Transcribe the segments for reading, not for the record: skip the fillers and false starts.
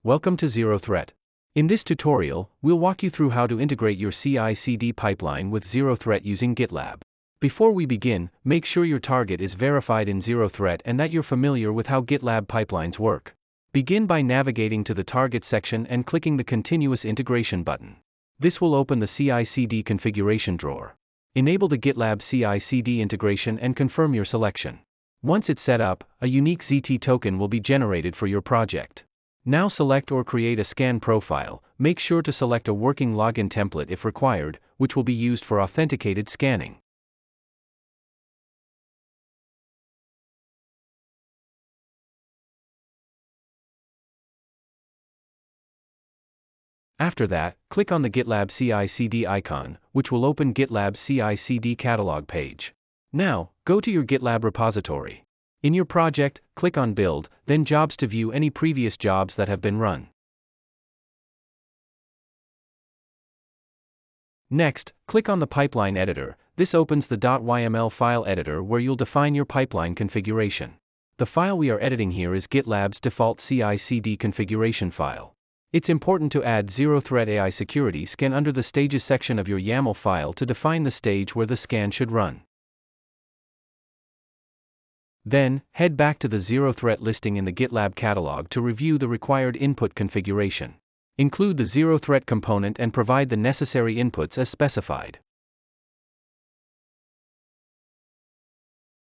Welcome to ZeroThreat. In this tutorial, we'll walk you through how to integrate your CI/CD pipeline with ZeroThreat using GitLab. Before we begin, make sure your target is verified in ZeroThreat and that you're familiar with how GitLab pipelines work. Begin by navigating to the target section and clicking the Continuous Integration button. This will open the CI/CD configuration drawer. Enable the GitLab CI/CD integration and confirm your selection. Once it's set up, a unique ZT token will be generated for your project. Now select or create a scan profile. Make sure to select a working login template if required, which will be used for authenticated scanning. After that, click on the GitLab CI/CD icon, which will open GitLab CI/CD catalog page. Now, go to your GitLab repository. In your project, click on Build, then Jobs to view any previous jobs that have been run. Next, click on the Pipeline Editor. This opens the .yml file editor where you'll define your pipeline configuration. The file we are editing here is GitLab's default CI/CD configuration file. It's important to add ZeroThreat AI security scan under the Stages section of your YAML file to define the stage where the scan should run. Then, head back to the ZeroThreat listing in the GitLab catalog to review the required input configuration. Include the ZeroThreat component and provide the necessary inputs as specified.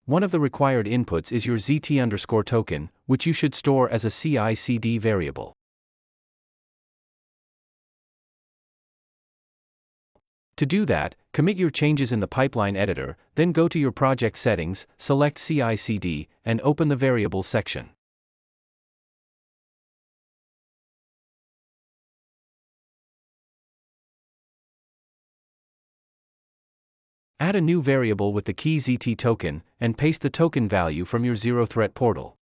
One of the required inputs is your ZT_ token, which you should store as a CI/CD variable. To do that, commit your changes in the pipeline editor, then go to your project settings, select CI/CD, and open the variables section. Add a new variable with the key ZT token, and paste the token value from your ZeroThreat portal.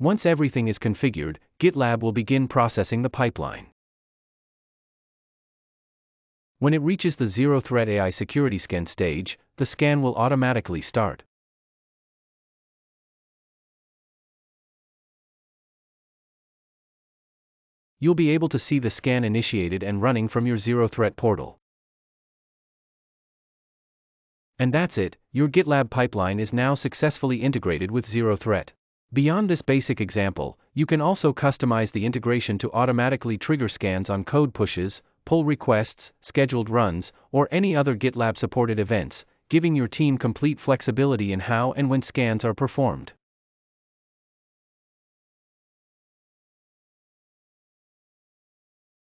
Once everything is configured, GitLab will begin processing the pipeline. When it reaches the ZeroThreat AI security scan stage, the scan will automatically start. You'll be able to see the scan initiated and running from your ZeroThreat portal. And that's it, your GitLab pipeline is now successfully integrated with ZeroThreat. Beyond this basic example, you can also customize the integration to automatically trigger scans on code pushes, pull requests, scheduled runs, or any other GitLab supported events, giving your team complete flexibility in how and when scans are performed.